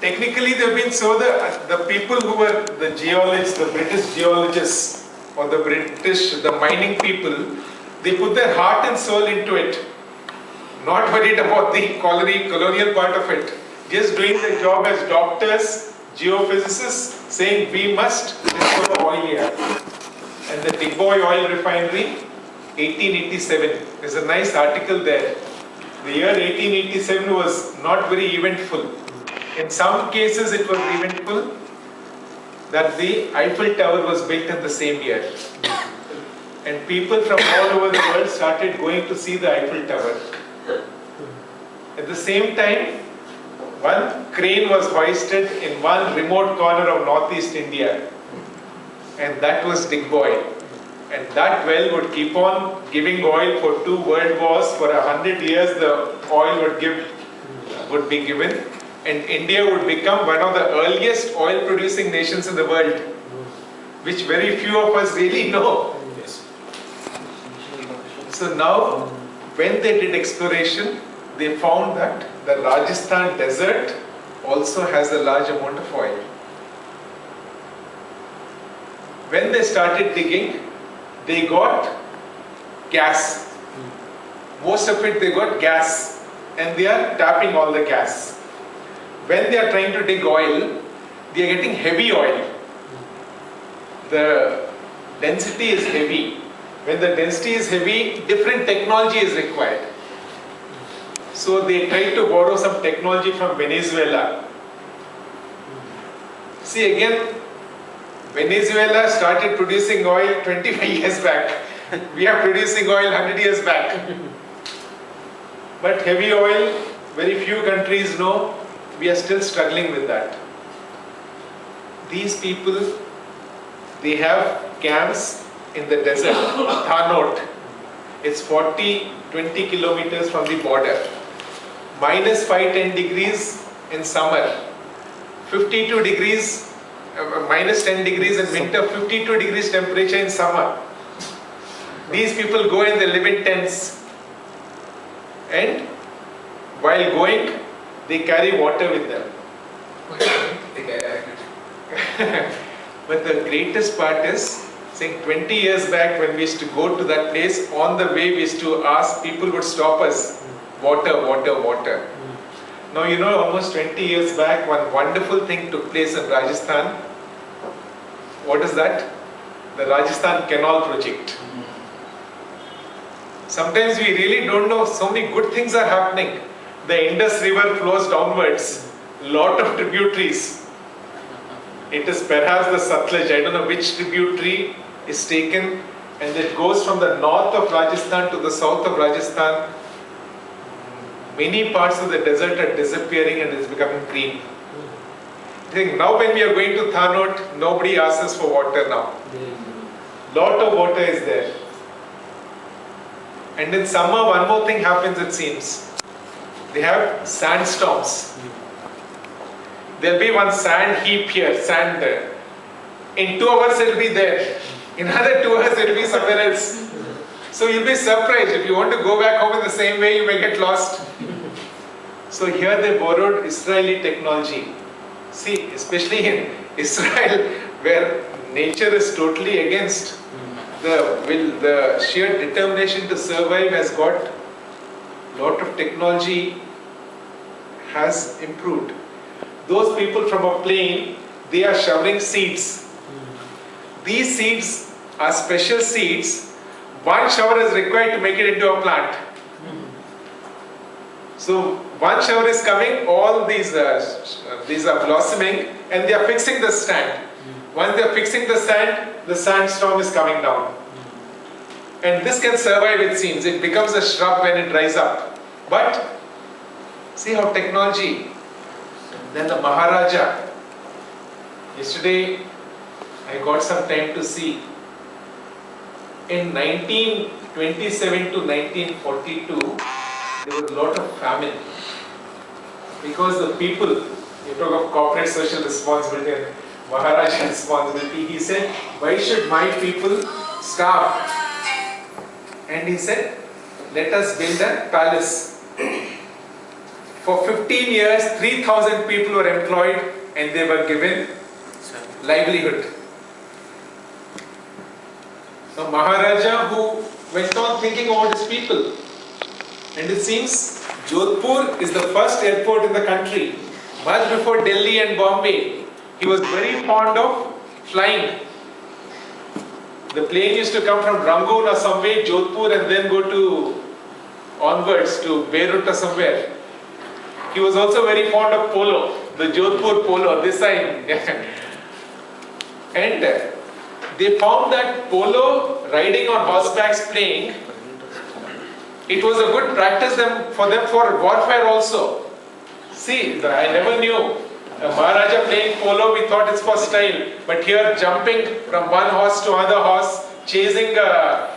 Technically, they've been so the people who were the geologists, the British geologists, or the mining people, they put their heart and soul into it. Not worried about the colonial part of it. Just doing their job as doctors, geophysicists, saying we must discover oil here. And the Digboy Oil Refinery, 1887. There's a nice article there. The year 1887 was not very eventful. In some cases it was eventful that the Eiffel Tower was built in the same year. And people from all over the world started going to see the Eiffel Tower. At the same time, one crane was hoisted in one remote corner of northeast India. And that was Digboy. And that well would keep on giving oil for 2 world wars. For 100 years the oil would be given. And India would become one of the earliest oil producing nations in the world. Which very few of us really know. So now, when they did exploration, they found that the Rajasthan desert also has a large amount of oil. When they started digging, they got gas. Most of it they got gas, and they are tapping all the gas. When they are trying to dig oil, they are getting heavy oil. The density is heavy. When the density is heavy, different technology is required. So they tried to borrow some technology from Venezuela. See again, Venezuela started producing oil 25 years back. We are producing oil 100 years back. But heavy oil, very few countries know. We are still struggling with that. These people, they have camps in the desert, Thanot. It's 40-20 kilometers from the border. Minus 5-10 degrees in summer. 52 degrees, minus 10 degrees in winter, 52 degrees temperature in summer. These people go and they live in tents. And while going, they carry water with them. But the greatest part is, saying 20 years back when we used to go to that place, on the way we used to ask, people would stop us, water, water, water. Now you know, almost 20 years back, one wonderful thing took place in Rajasthan. What is that? The Rajasthan Canal Project. Sometimes we really don't know, so many good things are happening. The Indus River flows downwards, lot of tributaries. It is perhaps the Satluj, I don't know which tributary is taken, and it goes from the north of Rajasthan to the south of Rajasthan. Many parts of the desert are disappearing and it's becoming green. I think now when we are going to Thanot, nobody asks us for water now. Lot of water is there. And in summer, one more thing happens, it seems. They have sandstorms. There will be one sand heap here, sand there. In 2 hours it will be there. In another 2 hours it will be somewhere else. So you'll be surprised. If you want to go back home in the same way, you may get lost. So here they borrowed Israeli technology. See, especially in Israel, where nature is totally against the sheer determination to survive has got lot of technology has improved. Those people from a plane, they are showering seeds. These seeds are special seeds. One shower is required to make it into a plant. So one shower is coming, all these are blossoming, and they are fixing the stand. Once they are fixing the sandstorm is coming down. And this can survive, it seems. It becomes a shrub when it dries up. But see how technology. Then the Maharaja. Yesterday I got some time to see. In 1927 to 1942, there was a lot of famine. Because the people, you talk of corporate social responsibility and Maharaja responsibility, he said, why should my people starve? And he said, let us build a palace For 15 years, 3,000 people were employed and they were given livelihood. So Maharaja who went on thinking about his people, and it seems Jodhpur is the first airport in the country. Much before Delhi and Bombay, he was very fond of flying. The plane used to come from Rangoon or somewhere, Jodhpur, and then go to onwards to Beirut or somewhere. He was also very fond of polo, the Jodhpur polo, this side. And they found that polo, riding on horsebacks, playing, it was a good practice for them for warfare also. See, I never knew. Maharaja playing polo, we thought it's for style. But here jumping from one horse to another horse, chasing a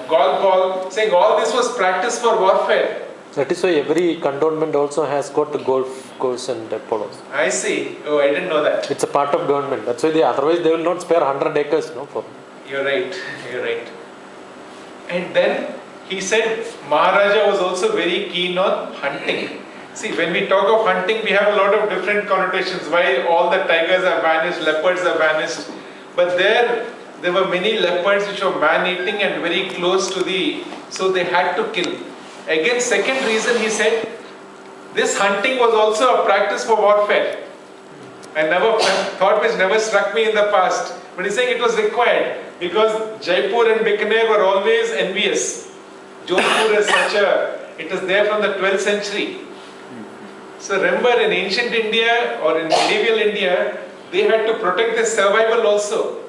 golf ball, saying all this was practice for warfare. That is why every cantonment also has got a golf course and polos. I see. Oh, I didn't know that. It's a part of government. That's why otherwise they will not spare 100 acres, no? For. You're right. You're right. And then he said Maharaja was also very keen on hunting. See, when we talk of hunting, we have a lot of different connotations. Why all the tigers are vanished, leopards are vanished. But there were many leopards which were man-eating and very close to so they had to kill. Again, second reason he said, this hunting was also a practice for warfare. Thought which never struck me in the past. But he's saying it was required because Jaipur and Bikaner were always envious. Jodhpur is it is there from the 12th century. So remember, in ancient India or in medieval India, they had to protect their survival also.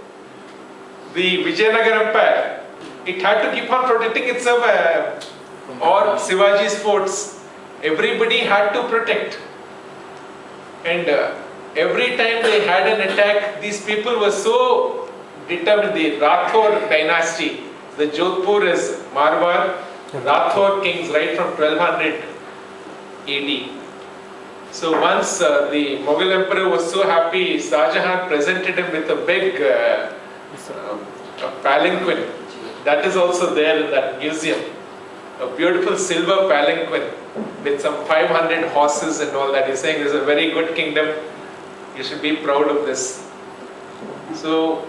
The Vijayanagar Empire, it had to keep on protecting its survival. Or Shivaji's forts, everybody had to protect. And every time they had an attack, these people were so determined. The Rathore dynasty, the Jodhpur is Marwar, Rathore kings right from 1200 AD. So once the Mughal emperor was so happy, Shah Jahan presented him with a big palanquin. That is also there in that museum. A beautiful silver palanquin with some 500 horses and all that. He's saying this is a very good kingdom. You should be proud of this. So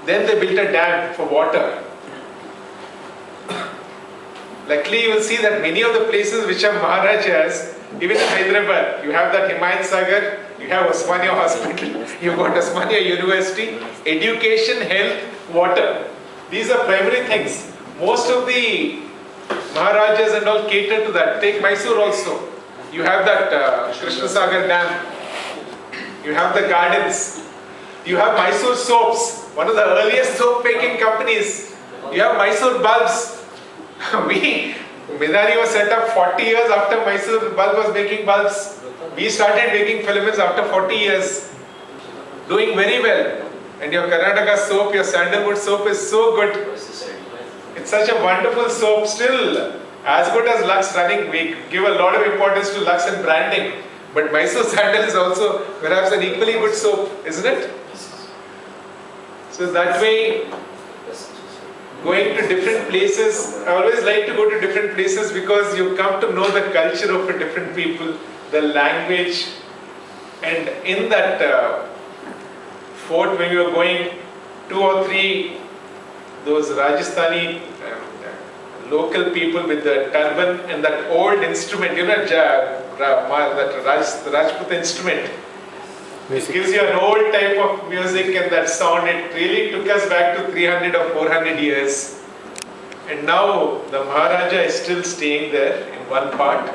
then they built a dam for water. Luckily you will see that many of the places which are Maharajas, even in Hyderabad, you have that Himayat Sagar, you have Osmania Hospital, you've got Osmania University, education, health, water. These are primary things. Most of the Maharajas and all cater to that. Take Mysore also. You have that Krishna Sagar Dam. You have the gardens. You have Mysore soaps, one of the earliest soap making companies. You have Mysore bulbs. Minari was set up 40 years after Mysore bulb was making bulbs. We started making filaments after 40 years. Doing very well. And your Karnataka soap, your sandalwood soap is so good. It's such a wonderful soap, still as good as Lux running. We give a lot of importance to Lux and branding. But Mysore sandal is also perhaps an equally good soap, isn't it? So that way, going to different places, I always like to go to different places because you come to know the culture of a different people, the language. And in that fort, when we were going, 2 or 3 those Rajasthani local people with the turban and that old instrument, you know, that Rajput instrument. It gives you an old type of music and that sound. It really took us back to 300 or 400 years. And now the Maharaja is still staying there in one part.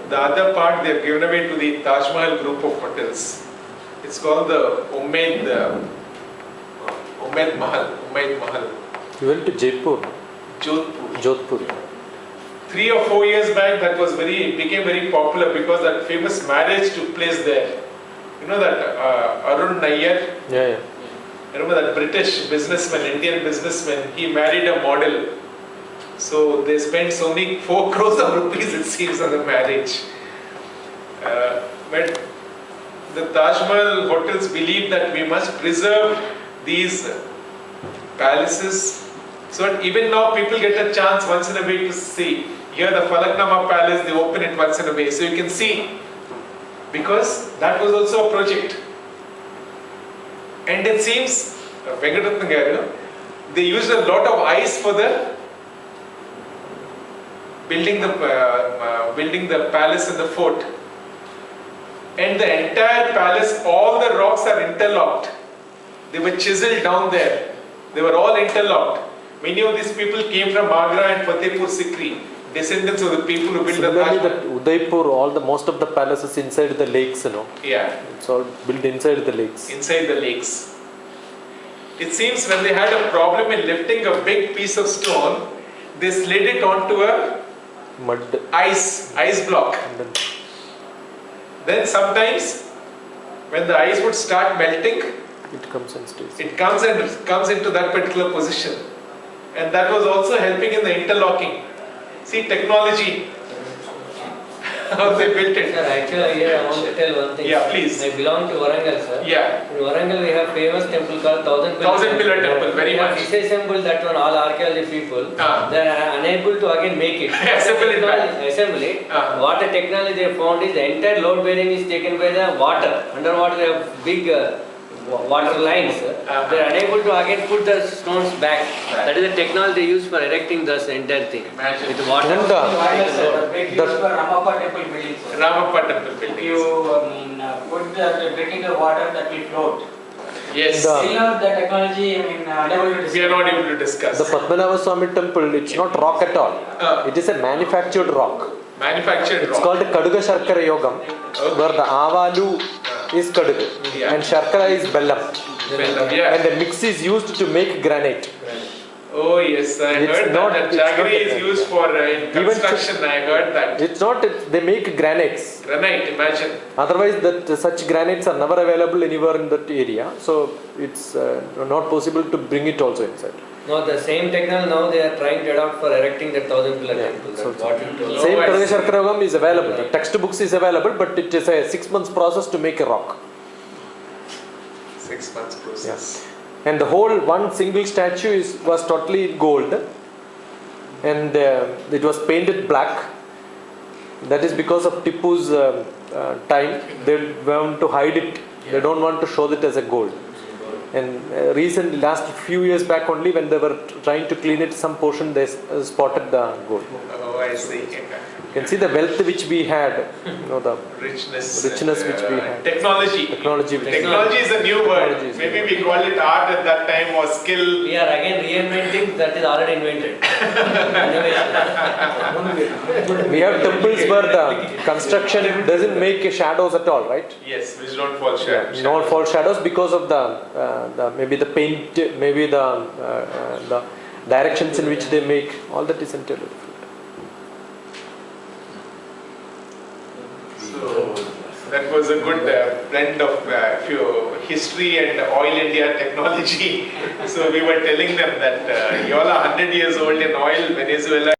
The other part they have given away to the Taj Mahal group of hotels. It's called the Umaid Mahal. You went to Jaipur? Jodhpur. 3 or 4 years back, that was became very popular because that famous marriage took place there. You know that Arun Nayyar? Yeah. Remember that British businessman, Indian businessman, he married a model. So they spent so many 4 crores of rupees, it seems, on the marriage. But the Taj Mahal hotels believe that we must preserve these palaces. So even now people get a chance once in a way to see. Here the Falaknama Palace, they open it once in a way. So you can see, because that was also a project. And it seems, Venkatathan Garu, they used a lot of ice for the building the palace and the fort. And the entire palace, all the rocks are interlocked. They were chiseled down there. They were all interlocked. Many of these people came from Agra and Fatehpur Sikri, descendants of the people who built the Similarly, Taj that Mahal. Udaipur, most of the palaces inside the lakes, Yeah, it's all built inside the lakes. inside the lakes. It seems when they had a problem in lifting a big piece of stone, they slid it onto a Mud. ice block. And then Then sometimes when the ice would start melting, it comes and stays. it comes into that particular position. And that was also helping in the interlocking. See, technology, how they built it. Sir, actually here I want to tell one thing. Yeah, please. I belong to Warangal, sir. Yeah, In Warangal we have famous temple called Thousand Pillar Temple, very We have much. disassembled that one, all archaeology people. Ah. They are unable to again make it. Assemble it back. Assemble it. Ah. What the technology they found is the entire load bearing is taken by the water. Underwater they have big water lines. Ah. They are unable to again put the stones back. That is the technology they use for erecting this entire thing. Imagine. With water. And The big use for Ramappa temple building. Sir. Ramappa temple If buildings. you put the get in the water, that will float. Yes, The- Still now the technology, unable to we are not able to discuss. The Padmanabha Swami temple, it's not rock at all. Ah. It is a manufactured rock. Manufactured It's rock. called Kaduga Sharkara Yogam, where the Avalu is Kaduga Yeah. and Sharkara is Bellam. Bellam, yeah. And the mix is used to make granite. Oh yes, I It's heard not- that. it's not Jaggery a- is used for in Even construction. I heard that. It's not, they make granites. Granite, imagine. Otherwise, such granites are never available anywhere in that area. So it's not possible to bring it also inside. No, the same technology now they are trying to adopt for erecting the 1,000 pillar Yeah, temple. so- That's what you told. Same I Kaduga see. Sharkara Yogam is available. The textbooks is available, but it is a 6 months process to make a rock. 6 months process. And the whole one single statue was totally gold, and it was painted black. That is because of Tipu's time. They want to hide it. They don't want to show it as a gold. And recently, last few years back only, when they were trying to clean it, some portion they spotted the gold. Oh, I see. You can see the wealth which we had, the Richness. Richness and, which we had. Technology. technology. Which Technology is a new word. Technology is Maybe we call it art at that time or skill. We are again reinventing that is already invented. Innovation. we have temples where the construction doesn't make shadows at all, right? Yes, which don't fall Yeah, short. no false shadows because of the maybe the paint, maybe the directions in which they make. All that is entirely different. So that was a good blend of history and oil India technology. So we were telling them that you all are 100 years old in oil. Venezuela